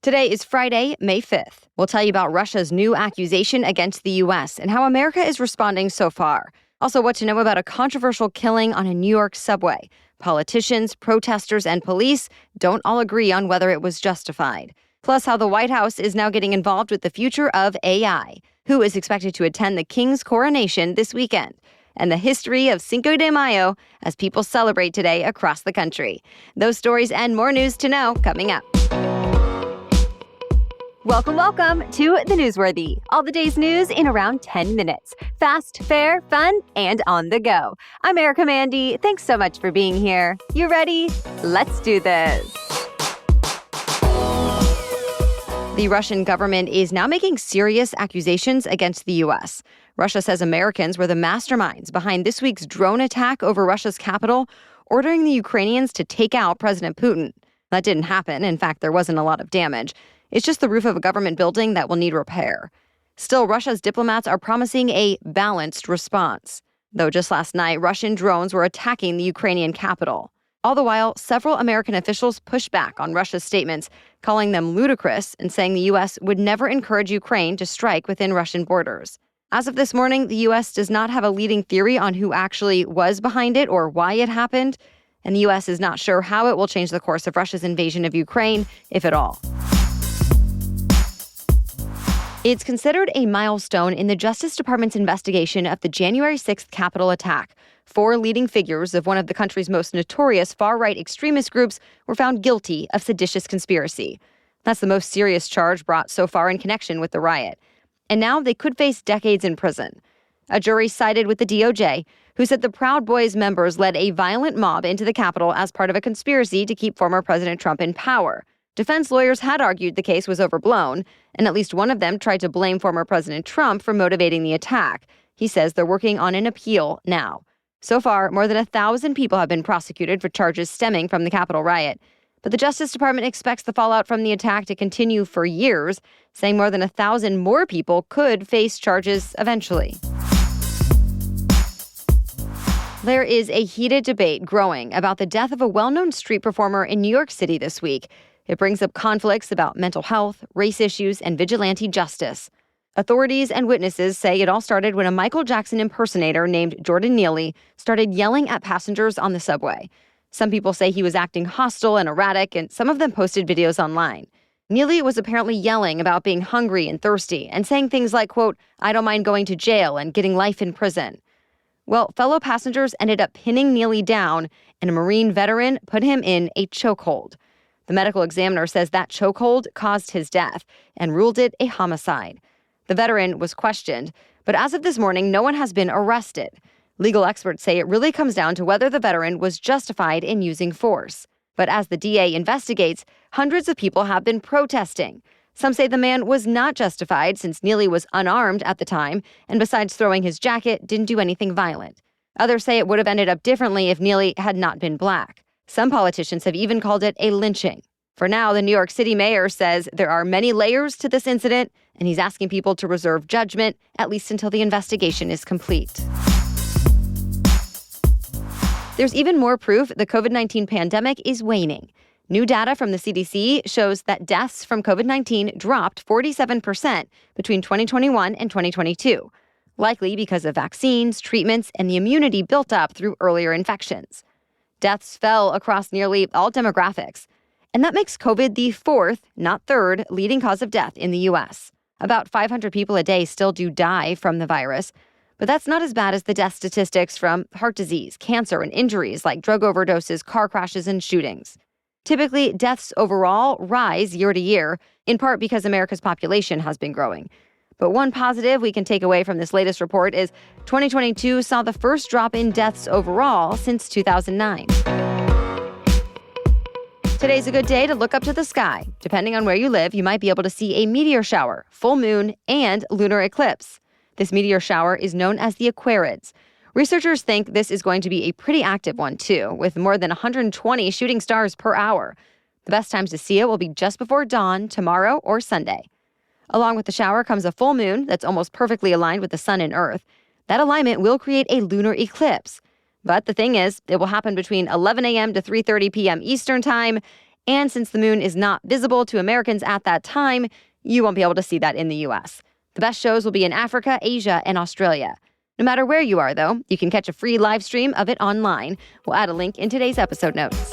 Today is Friday, May 5th. We'll tell you about Russia's new accusation against the U.S. and how America is responding so far. Also, what to know about a controversial killing on a New York subway. Politicians, protesters, and police don't all agree on whether it was justified. Plus, how the White House is now getting involved with the future of AI, who is expected to attend the king's coronation this weekend, and the history of Cinco de Mayo as people celebrate today across the country. Those stories and more news to know coming up. Welcome to The Newsworthy. All the day's news in around 10 minutes. Fast, fair, fun, and on the go. I'm Erica Mandy. Thanks so much for being here. You ready? Let's do this. The Russian government is now making serious accusations against the U.S. Russia says Americans were the masterminds behind this week's drone attack over Russia's capital, ordering the Ukrainians to take out President Putin. That didn't happen. In fact, there wasn't a lot of damage. It's just the roof of a government building that will need repair. Still, Russia's diplomats are promising a balanced response. Though just last night, Russian drones were attacking the Ukrainian capital. All the while, several American officials pushed back on Russia's statements, calling them ludicrous and saying the U.S. would never encourage Ukraine to strike within Russian borders. As of this morning, the U.S. does not have a leading theory on who actually was behind it or why it happened, and the U.S. is not sure how it will change the course of Russia's invasion of Ukraine, if at all. It's considered a milestone in the Justice Department's investigation of the January 6th Capitol attack. 4 leading figures of one of the country's most notorious far-right extremist groups were found guilty of seditious conspiracy. That's the most serious charge brought so far in connection with the riot. And now they could face decades in prison. A jury sided with the DOJ, who said the Proud Boys members led a violent mob into the Capitol as part of a conspiracy to keep former President Trump in power. Defense lawyers had argued the case was overblown, and at least one of them tried to blame former President Trump for motivating the attack. He says they're working on an appeal now. So far, more than 1,000 people have been prosecuted for charges stemming from the Capitol riot. But the Justice Department expects the fallout from the attack to continue for years, saying more than 1,000 more people could face charges eventually. There is a heated debate growing about the death of a well-known street performer in New York City this week. It brings up conflicts about mental health, race issues, and vigilante justice. Authorities and witnesses say it all started when a Michael Jackson impersonator named Jordan Neely started yelling at passengers on the subway. Some people say he was acting hostile and erratic, and some of them posted videos online. Neely was apparently yelling about being hungry and thirsty and saying things like, quote, "I don't mind going to jail and getting life in prison." Well, fellow passengers ended up pinning Neely down, and a Marine veteran put him in a chokehold. The medical examiner says that chokehold caused his death and ruled it a homicide. The veteran was questioned, but as of this morning, no one has been arrested. Legal experts say it really comes down to whether the veteran was justified in using force. But as the DA investigates, hundreds of people have been protesting. Some say the man was not justified since Neely was unarmed at the time, and besides throwing his jacket, didn't do anything violent. Others say it would have ended up differently if Neely had not been black. Some politicians have even called it a lynching. For now, the New York City mayor says there are many layers to this incident, and he's asking people to reserve judgment, at least until the investigation is complete. There's even more proof the COVID-19 pandemic is waning. New data from the CDC shows that deaths from COVID-19 dropped 47% between 2021 and 2022, likely because of vaccines, treatments, and the immunity built up through earlier infections. Deaths fell across nearly all demographics, and that makes COVID the 4th, not 3rd, leading cause of death in the U.S. About 500 people a day still do die from the virus, but that's not as bad as the death statistics from heart disease, cancer, and injuries like drug overdoses, car crashes, and shootings. Typically, deaths overall rise year to year, in part because America's population has been growing. But one positive we can take away from this latest report is 2022 saw the first drop in deaths overall since 2009. Today's a good day to look up to the sky. Depending on where you live, you might be able to see a meteor shower, full moon, and lunar eclipse. This meteor shower is known as the Aquarids. Researchers think this is going to be a pretty active one, too, with more than 120 shooting stars per hour. The best times to see it will be just before dawn, tomorrow, or Sunday. Along with the shower comes a full moon that's almost perfectly aligned with the sun and Earth. That alignment will create a lunar eclipse. But the thing is, it will happen between 11 a.m. to 3:30 p.m. Eastern Time, And since the moon is not visible to Americans at that time, you won't be able to see that in the U.S. The best shows will be in Africa, Asia, and Australia. No matter where you are, though, you can catch a free live stream of it online. We'll add a link in today's episode notes.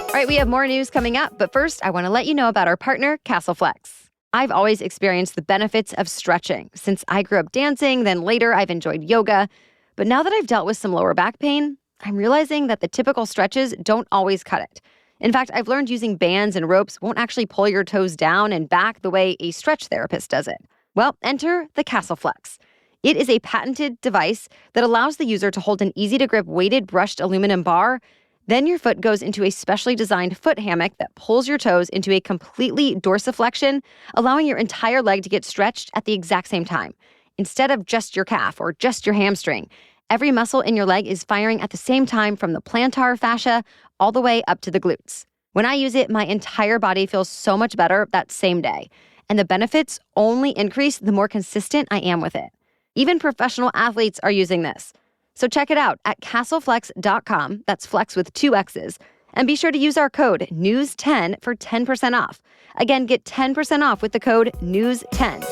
All right, we have more news coming up, but first, I want to let you know about our partner, Castle Flex. I've always experienced the benefits of stretching. Since I grew up dancing, then later I've enjoyed yoga. But now that I've dealt with some lower back pain, I'm realizing that the typical stretches don't always cut it. In fact, I've learned using bands and ropes won't actually pull your toes down and back the way a stretch therapist does it. Well, enter the Castle Flex. It is a patented device that allows the user to hold an easy-to-grip weighted brushed aluminum bar. Then your foot goes into a specially designed foot hammock that pulls your toes into a completely dorsiflexion, allowing your entire leg to get stretched at the exact same time. Instead of just your calf or just your hamstring, every muscle in your leg is firing at the same time from the plantar fascia all the way up to the glutes. When I use it, my entire body feels so much better that same day. And the benefits only increase the more consistent I am with it. Even professional athletes are using this. So check it out at castleflex.com, that's flex with 2 X's, and be sure to use our code NEWS10 for 10% off. Again, get 10% off with the code NEWS10.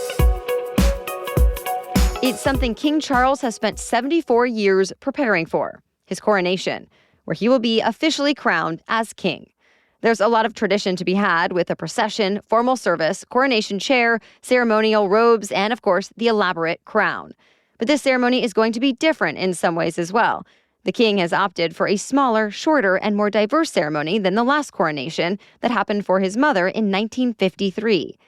It's something King Charles has spent 74 years preparing for, his coronation, where he will be officially crowned as king. There's a lot of tradition to be had with a procession, formal service, coronation chair, ceremonial robes, and of course, the elaborate crown. But this ceremony is going to be different in some ways as well. The king has opted for a smaller, shorter, and more diverse ceremony than the last coronation that happened for his mother in 1953.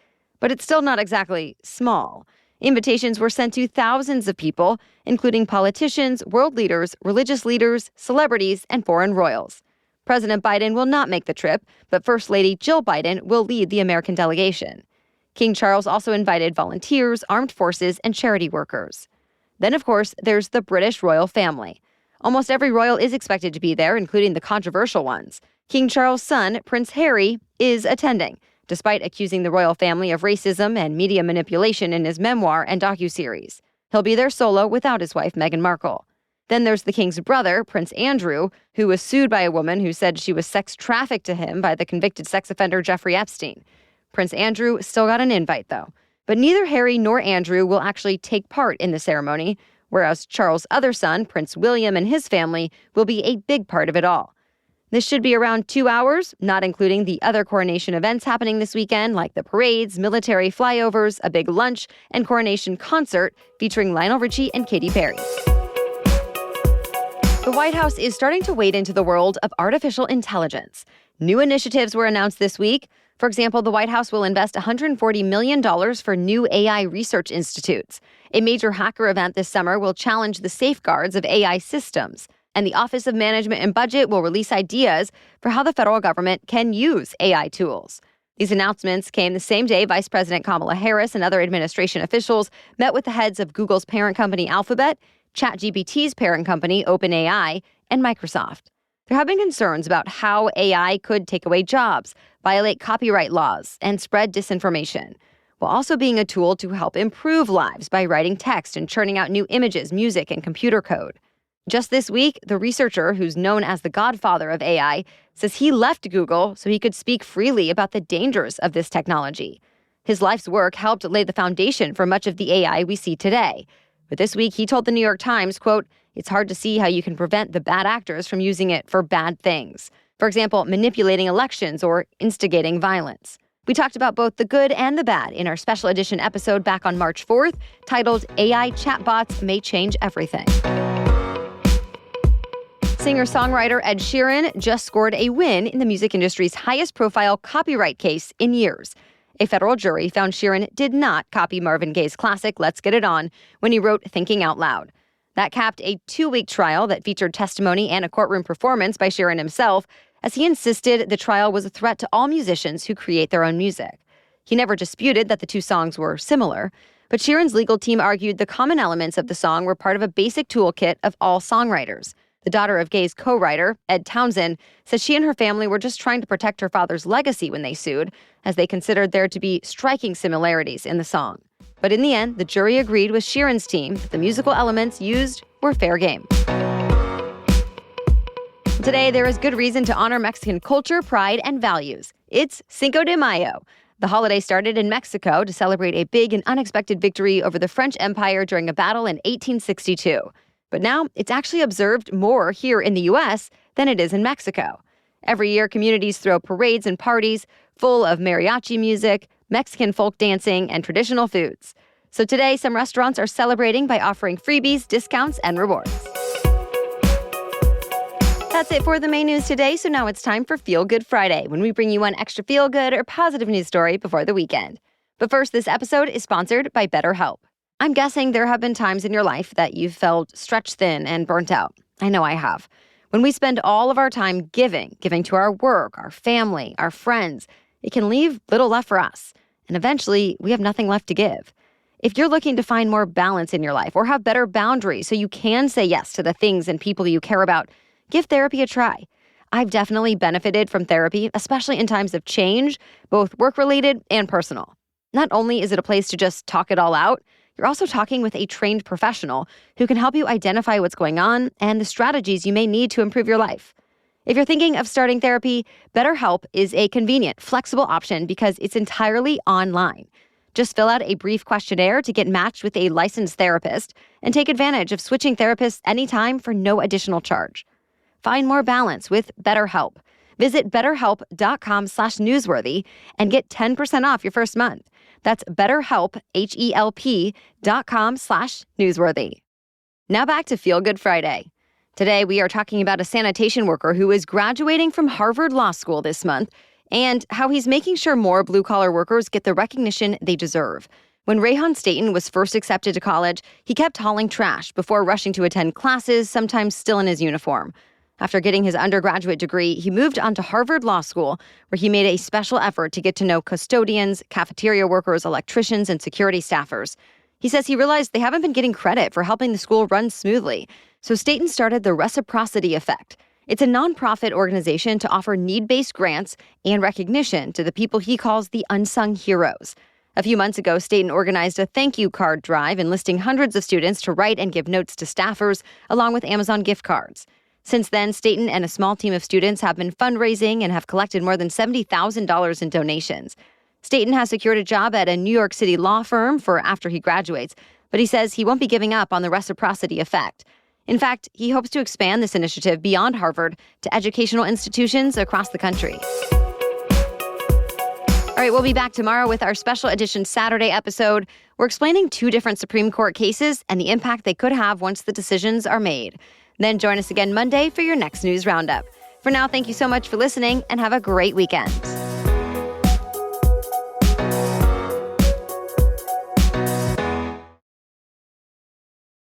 But it's still not exactly small. Invitations were sent to thousands of people, including politicians, world leaders, religious leaders, celebrities, and foreign royals. President Biden will not make the trip, but First Lady Jill Biden will lead the American delegation. King Charles also invited volunteers, armed forces, and charity workers. Then, of course, there's the British royal family. Almost every royal is expected to be there, including the controversial ones. King Charles' son, Prince Harry, is attending, despite accusing the royal family of racism and media manipulation in his memoir and docuseries. He'll be there solo without his wife, Meghan Markle. Then there's the king's brother, Prince Andrew, who was sued by a woman who said she was sex trafficked to him by the convicted sex offender Jeffrey Epstein. Prince Andrew still got an invite, though. But neither Harry nor Andrew will actually take part in the ceremony, whereas Charles' other son, Prince William, and his family will be a big part of it all. This should be around 2 hours, not including the other coronation events happening this weekend, like the parades, military flyovers, a big lunch, and coronation concert featuring Lionel Richie and Katy Perry. The White House is starting to wade into the world of artificial intelligence. New initiatives were announced this week. For example, the White House will invest $140 million for new AI research institutes. A major hacker event this summer will challenge the safeguards of AI systems. And the Office of Management and Budget will release ideas for how the federal government can use AI tools. These announcements came the same day Vice President Kamala Harris and other administration officials met with the heads of Google's parent company Alphabet, ChatGPT's parent company OpenAI, and Microsoft. There have been concerns about how AI could take away jobs, violate copyright laws, and spread disinformation, while also being a tool to help improve lives by writing text and churning out new images, music, and computer code. Just this week, the researcher, who's known as the Godfather of AI, says he left Google so he could speak freely about the dangers of this technology. His life's work helped lay the foundation for much of the AI we see today. But this week, he told the New York Times, quote, "It's hard to see how you can prevent the bad actors from using it for bad things. For example, manipulating elections or instigating violence." We talked about both the good and the bad in our special edition episode back on March 4th, titled AI Chatbots May Change Everything. Singer-songwriter Ed Sheeran just scored a win in the music industry's highest-profile copyright case in years. A federal jury found Sheeran did not copy Marvin Gaye's classic Let's Get It On when he wrote Thinking Out Loud. That capped a 2-week trial that featured testimony and a courtroom performance by Sheeran himself, as he insisted the trial was a threat to all musicians who create their own music. He never disputed that the two songs were similar, but Sheeran's legal team argued the common elements of the song were part of a basic toolkit of all songwriters. The daughter of Gaye's co-writer, Ed Townsend, says she and her family were just trying to protect her father's legacy when they sued, as they considered there to be striking similarities in the song. But in the end, the jury agreed with Sheeran's team that the musical elements used were fair game. Today, there is good reason to honor Mexican culture, pride, and values. It's Cinco de Mayo. The holiday started in Mexico to celebrate a big and unexpected victory over the French Empire during a battle in 1862. But now, it's actually observed more here in the U.S. than it is in Mexico. Every year, communities throw parades and parties full of mariachi music, Mexican folk dancing, and traditional foods. So today, some restaurants are celebrating by offering freebies, discounts, and rewards. That's it for the main news today, so now it's time for Feel Good Friday, when we bring you one extra feel-good or positive news story before the weekend. But first, this episode is sponsored by BetterHelp. I'm guessing there have been times in your life that you've felt stretched thin and burnt out. I know I have. When we spend all of our time giving to our work, our family, our friends, it can leave little left for us. And eventually, we have nothing left to give. If you're looking to find more balance in your life or have better boundaries so you can say yes to the things and people you care about, give therapy a try. I've definitely benefited from therapy, especially in times of change, both work-related and personal. Not only is it a place to just talk it all out, you're also talking with a trained professional who can help you identify what's going on and the strategies you may need to improve your life. If you're thinking of starting therapy, BetterHelp is a convenient, flexible option because it's entirely online. Just fill out a brief questionnaire to get matched with a licensed therapist and take advantage of switching therapists anytime for no additional charge. Find more balance with BetterHelp. Visit betterhelp.com/newsworthy and get 10% off your first month. That's BetterHelp, HELP.com/newsworthy. Now back to Feel Good Friday. Today, we are talking about a sanitation worker who is graduating from Harvard Law School this month and how he's making sure more blue-collar workers get the recognition they deserve. When Rayhan Staten was first accepted to college, he kept hauling trash before rushing to attend classes, sometimes still in his uniform. After getting his undergraduate degree, he moved on to Harvard Law School, where he made a special effort to get to know custodians, cafeteria workers, electricians, and security staffers. He says he realized they haven't been getting credit for helping the school run smoothly. So Staten started the Reciprocity Effect. It's a nonprofit organization to offer need-based grants and recognition to the people he calls the unsung heroes. A few months ago, Staten organized a thank you card drive enlisting hundreds of students to write and give notes to staffers, along with Amazon gift cards. Since then, Staten and a small team of students have been fundraising and have collected more than $70,000 in donations. Staten has secured a job at a New York City law firm for after he graduates, but he says he won't be giving up on the Reciprocity Effect. In fact, he hopes to expand this initiative beyond Harvard to educational institutions across the country. All right, we'll be back tomorrow with our special edition Saturday episode. We're explaining 2 different Supreme Court cases and the impact they could have once the decisions are made. Then join us again Monday for your next news roundup. For now, thank you so much for listening and have a great weekend.